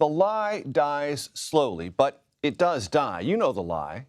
The lie dies slowly, but it does die. You know the lie.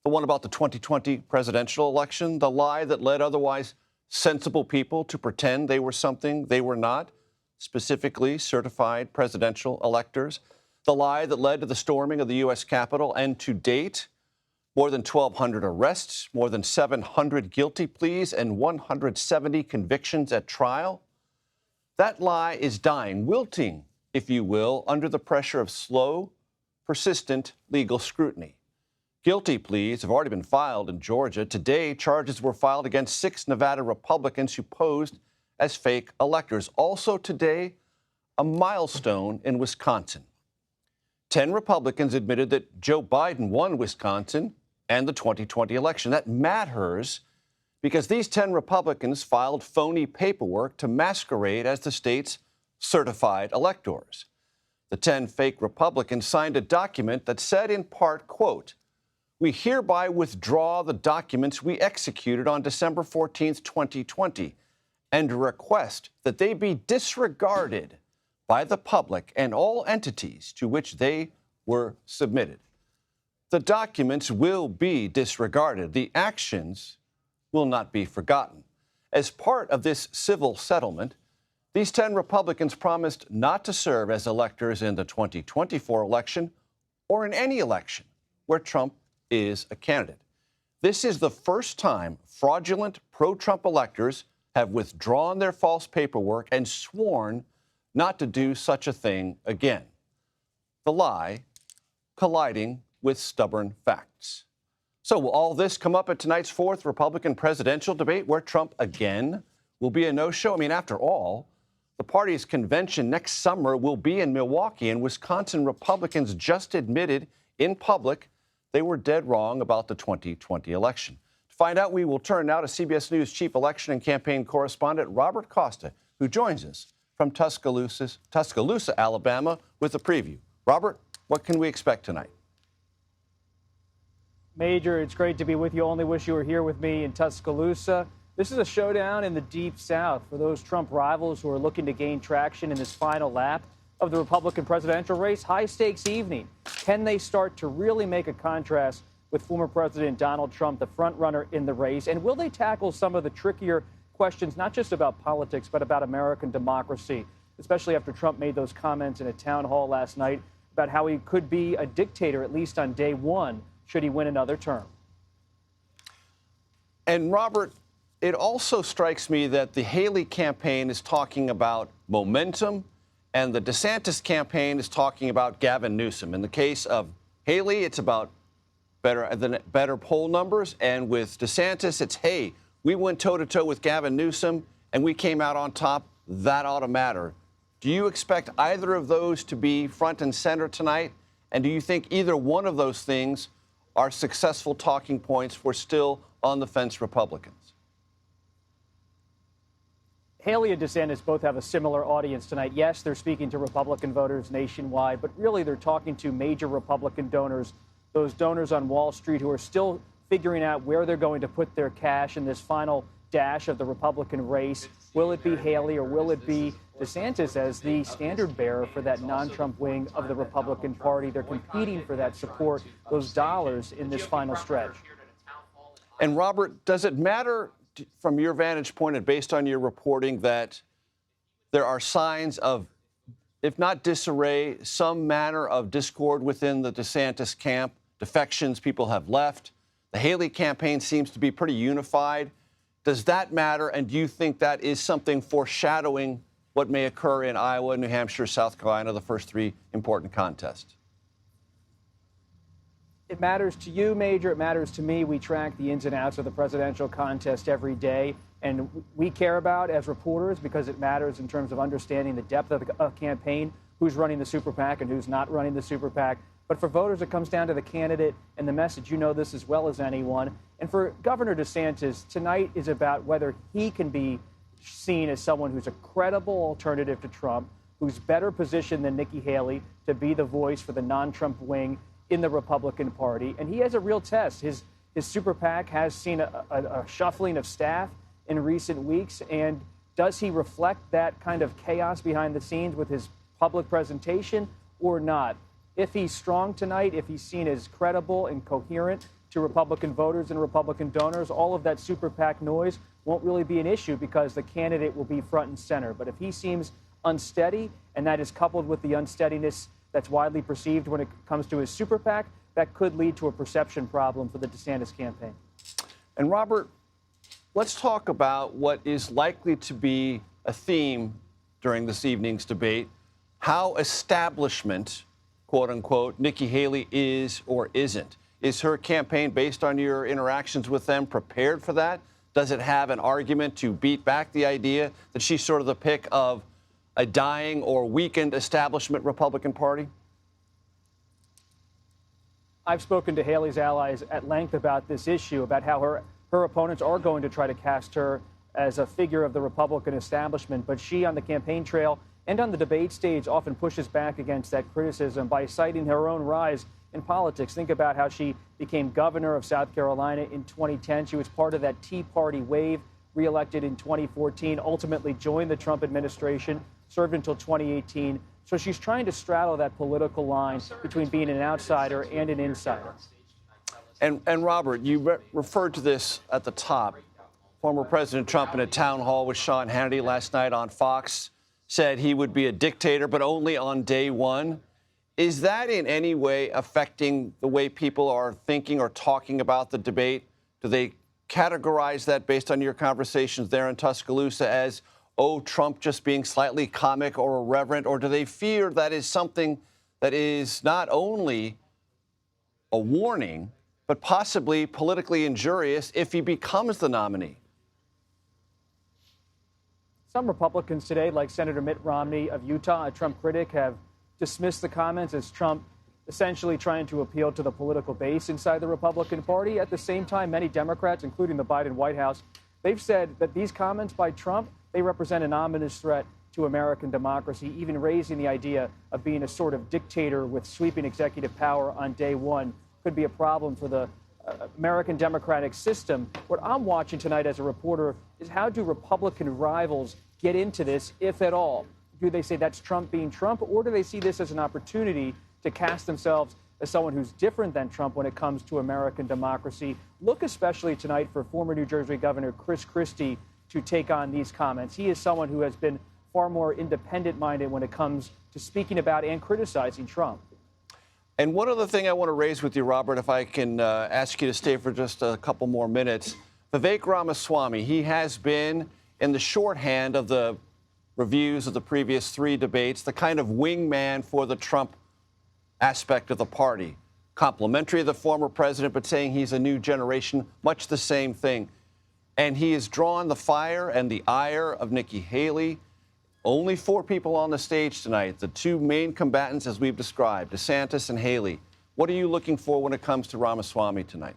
The one about the 2020 presidential election, the lie that led otherwise sensible people to pretend they were something they were not, specifically certified presidential electors. The lie that led to the storming of the U.S. Capitol, and to date, more than 1,200 arrests, more than 700 guilty pleas, and 170 convictions at trial. That lie is dying, wilting, if you will, under the pressure of slow, persistent legal scrutiny. Guilty pleas have already been filed in Georgia. Today, charges were filed against 6 Nevada Republicans who posed as fake electors. Also today, a milestone in Wisconsin. 10 Republicans admitted that Joe Biden won Wisconsin and the 2020 election. That matters because these 10 Republicans filed phony paperwork to masquerade as the state's certified electors. The 10 fake Republicans signed a document that said in part, quote, "We hereby withdraw the documents we executed on December 14th, 2020, and request that they be disregarded by the public and all entities to which they were submitted." The documents will be disregarded. The actions will not be forgotten. As part of this civil settlement, these 10 Republicans promised not to serve as electors in the 2024 election or in any election where Trump is a candidate. This is the first time fraudulent pro-Trump electors have withdrawn their false paperwork and sworn not to do such a thing again. The lie colliding with stubborn facts. So will all this come up at tonight's 4th Republican presidential debate, where Trump again will be a no-show? I mean, after all, the party's convention next summer will be in Milwaukee, and Wisconsin Republicans just admitted in public they were dead wrong about the 2020 election. To find out, we will turn now to CBS News chief election and campaign correspondent Robert Costa, who joins us from Tuscaloosa, Alabama, with a preview. Robert, what can we expect tonight? Major, it's great to be with you. Only wish you were here with me in Tuscaloosa. This is a showdown in the Deep South for those Trump rivals who are looking to gain traction in this final lap of the Republican presidential race. High-stakes evening. Can they start to really make a contrast with former President Donald Trump, the front-runner in the race? And will they tackle some of the trickier questions, not just about politics, but about American democracy, especially after Trump made those comments in a town hall last night about how he could be a dictator, at least on day one, should he win another term? And Robert, it also strikes me that the Haley campaign is talking about momentum, and the DeSantis campaign is talking about Gavin Newsom. In the case of Haley, it's about better poll numbers, and with DeSantis, it's, hey, we went toe-to-toe with Gavin Newsom, and we came out on top. That ought to matter. Do you expect either of those to be front and center tonight? And do you think either one of those things are successful talking points for still on-the-fence Republicans? Haley and DeSantis both have a similar audience tonight. Yes, they're speaking to Republican voters nationwide, but really they're talking to major Republican donors, those donors on Wall Street who are still figuring out where they're going to put their cash in this final dash of the Republican race. Will it be Haley or will it be DeSantis as the standard bearer for that non-Trump wing of the Republican Party? They're competing for that support, those dollars in this final stretch. And Robert, does it matter from your vantage point and based on your reporting that there are signs of, if not disarray, some manner of discord within the DeSantis camp? Defections, people have left. The Haley campaign seems to be pretty unified. Does that matter? And do you think that is something foreshadowing what may occur in Iowa, New Hampshire, South Carolina, the first 3 important contests? It matters to you, Major. It matters to me. We track the ins and outs of the presidential contest every day. And we care about, as reporters, because it matters in terms of understanding the depth of the campaign, who's running the super PAC and who's not running the super PAC. But for voters, it comes down to the candidate and the message. You know this as well as anyone. And for Governor DeSantis, tonight is about whether he can be seen as someone who's a credible alternative to Trump, who's better positioned than Nikki Haley to be the voice for the non-Trump wing in the Republican Party. And he has a real test. His super PAC has seen a shuffling of staff in recent weeks. And does he reflect that kind of chaos behind the scenes with his public presentation? or not. If he's strong tonight, if he's seen as credible and coherent to Republican voters and Republican donors, all of that super PAC noise won't really be an issue because the candidate will be front and center. But if he seems unsteady, and that is coupled with the unsteadiness that's widely perceived when it comes to his super PAC, that could lead to a perception problem for the DeSantis campaign. And Robert, let's talk about what is likely to be a theme during this evening's debate, how establishment, quote unquote, Nikki Haley is or isn't. Is her campaign, based on your interactions with them, prepared for that? Does it have an argument to beat back the idea that she's sort of the pick of a dying or weakened establishment Republican Party? I've spoken to Haley's allies at length about this issue, about how her opponents are going to try to cast her as a figure of the Republican establishment. But she, on the campaign trail and on the debate stage, often pushes back against that criticism by citing her own rise in politics. Think about how she became governor of South Carolina in 2010. She was part of that Tea Party wave, reelected in 2014, ultimately joined the Trump administration, served until 2018. So she's trying to straddle that political line between being an outsider and an insider. And Robert, you referred to this at the top. Former President Trump in a town hall with Sean Hannity last night on Fox said he would be a dictator, but only on day one. Is that in any way affecting the way people are thinking or talking about the debate? Do they categorize that based on your conversations there in Tuscaloosa as, oh, Trump just being slightly comic or irreverent? Or do they fear that is something that is not only a warning, but possibly politically injurious if he becomes the nominee? Some Republicans today, like Senator Mitt Romney of Utah, a Trump critic, have dismissed the comments as Trump essentially trying to appeal to the political base inside the Republican Party. At the same time, many Democrats, including the Biden White House, they've said that these comments by Trump, they represent an ominous threat to American democracy, even raising the idea of being a sort of dictator with sweeping executive power on day one could be a problem for the American democratic system. What I'm watching tonight as a reporter is how do Republican rivals get into this, if at all? Do they say that's Trump being Trump, or do they see this as an opportunity to cast themselves as someone who's different than Trump when it comes to American democracy? Look especially tonight for former New Jersey Governor Chris Christie to take on these comments. He is someone who has been far more independent-minded when it comes to speaking about and criticizing Trump. And one other thing I want to raise with you, Robert, if I can ask you to stay for just a couple more minutes. Vivek Ramaswamy, he has been in the shorthand of the reviews of the previous three debates, the kind of wingman for the Trump aspect of the party. Complimentary of the former president, but saying he's a new generation, much the same thing. And he has drawn the fire and the ire of Nikki Haley. Only four people on the stage tonight, the two main combatants as we've described, DeSantis and Haley. What are you looking for when it comes to Ramaswamy tonight?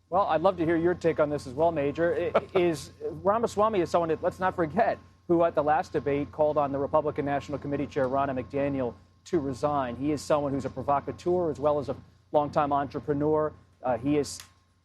Well, I'd love to hear your take on this as well, Major. Ramaswamy is someone that, let's not forget, who at the last debate called on the Republican National Committee Chair, Ronna McDaniel, to resign. He is someone who's a provocateur as well as a longtime entrepreneur. He has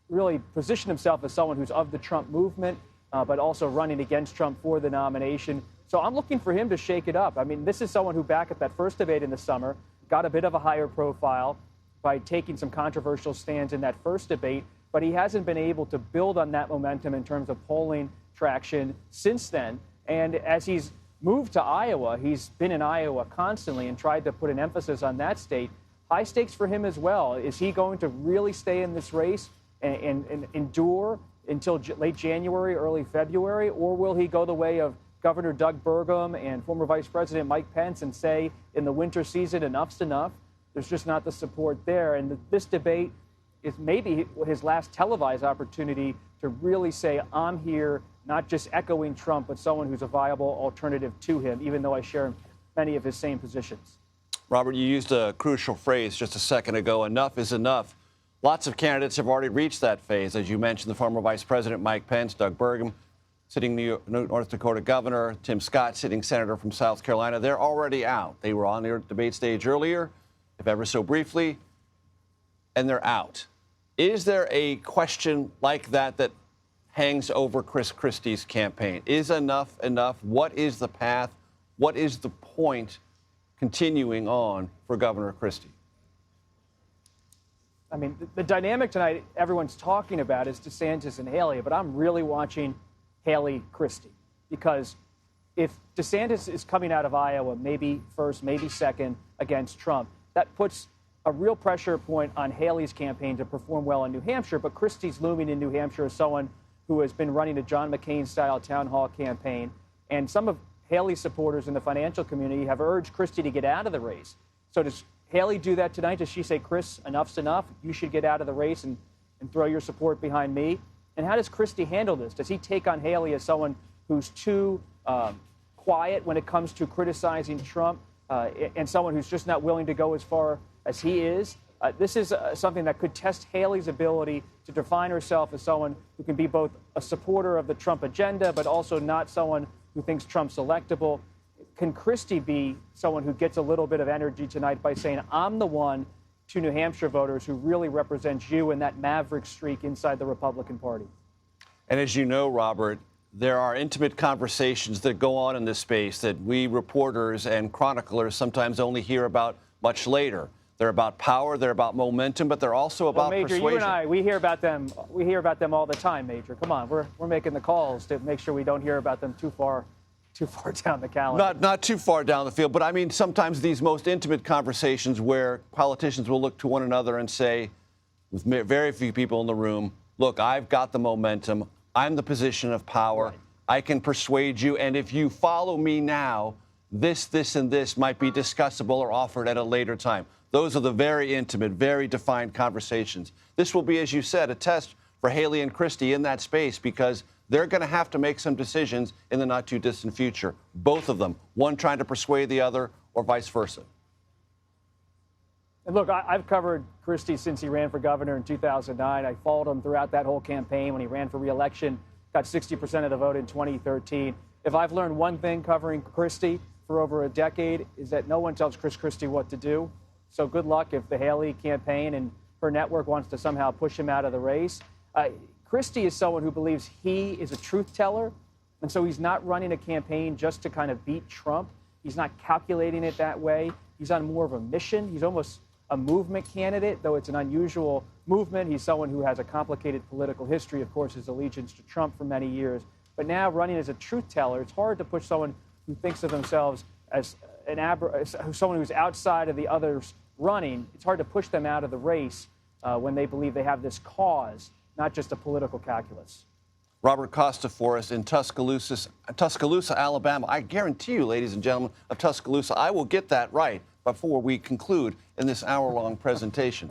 really positioned himself as someone who's of the Trump movement, but also running against Trump for the nomination. So I'm looking for him to shake it up. I mean, this is someone who back at that first debate in the summer got a bit of a higher profile by taking some controversial stands in that first debate, but he hasn't been able to build on that momentum in terms of polling traction since then. And as he's moved to Iowa, he's been in Iowa constantly and tried to put an emphasis on that state. High stakes for him as well. Is he going to really stay in this race and endure until late January, early February, or will he go the way of Governor Doug Burgum and former Vice President Mike Pence and say in the winter season, enough's enough? There's just not the support there. And this debate is maybe his last televised opportunity to really say, I'm here, not just echoing Trump, but someone who's a viable alternative to him, even though I share many of his same positions. Robert, you used a crucial phrase just a second ago, enough is enough. Lots of candidates have already reached that phase. As you mentioned, the former Vice President Mike Pence, Doug Burgum, sitting North Dakota governor, Tim Scott, sitting senator from South Carolina. They're already out. They were on their debate stage earlier, if ever so briefly, and they're out. Is there a question like that that hangs over Chris Christie's campaign? Is enough enough? What is the path? What is the point continuing on for Governor Christie? I mean, the dynamic tonight everyone's talking about is DeSantis and Haley, but I'm really watching Haley Christie, because if DeSantis is coming out of Iowa, maybe first, maybe second against Trump, that puts a real pressure point on Haley's campaign to perform well in New Hampshire. But Christie's looming in New Hampshire as someone who has been running a John McCain-style town hall campaign. And some of Haley's supporters in the financial community have urged Christie to get out of the race. So does Haley do that tonight? Does she say, Chris, enough's enough, you should get out of the race and throw your support behind me? And how does Christie handle this? Does he take on Haley as someone who's too quiet when it comes to criticizing Trump, and someone who's just not willing to go as far as he is? This is something that could test Haley's ability to define herself as someone who can be both a supporter of the Trump agenda, but also not someone who thinks Trump's electable. Can Christie be someone who gets a little bit of energy tonight by saying, I'm the one to New Hampshire voters who really represents you and that maverick streak inside the Republican Party? And as you know, Robert, there are intimate conversations that go on in this space that we reporters and chroniclers sometimes only hear about much later. They're about power, they're about momentum, but they're also about Major, persuasion. you and I, we hear about them all the time, Major. Come on, we're making the calls to make sure we don't hear about them too far down the calendar. Not too far down the field, but I mean sometimes these most intimate conversations where politicians will look to one another and say, with very few people in the room, look, I've got the momentum, I'm the position of power, right. I can persuade you, and if you follow me now, this, and this might be discussable or offered at a later time. Those are the very intimate, very defined conversations. This will be, as you said, a test for Haley and Christie in that space, because they're going to have to make some decisions in the not-too-distant future. Both of them, one trying to persuade the other or vice versa. And look, I've covered Christie since he ran for governor in 2009. I followed him throughout that whole campaign when he ran for re-election, got 60% of the vote in 2013. If I've learned one thing covering Christie for over a decade, is that no one tells Chris Christie what to do. So good luck if the Haley campaign and her network wants to somehow push him out of the race. Christie is someone who believes he is a truth teller, and so he's not running a campaign just to kind of beat Trump. He's not calculating it that way. He's on more of a mission. He's almost a movement candidate, though it's an unusual movement. He's someone who has a complicated political history, of course, his allegiance to Trump for many years. But now running as a truth teller, it's hard to push someone who thinks of themselves as someone who's outside of the others running. It's hard to push them out of the race when they believe they have this cause, not just a political calculus. Robert Costa for us in Tuscaloosa, Alabama. I guarantee you, ladies and gentlemen of Tuscaloosa, I will get that right before we conclude in this hour-long presentation.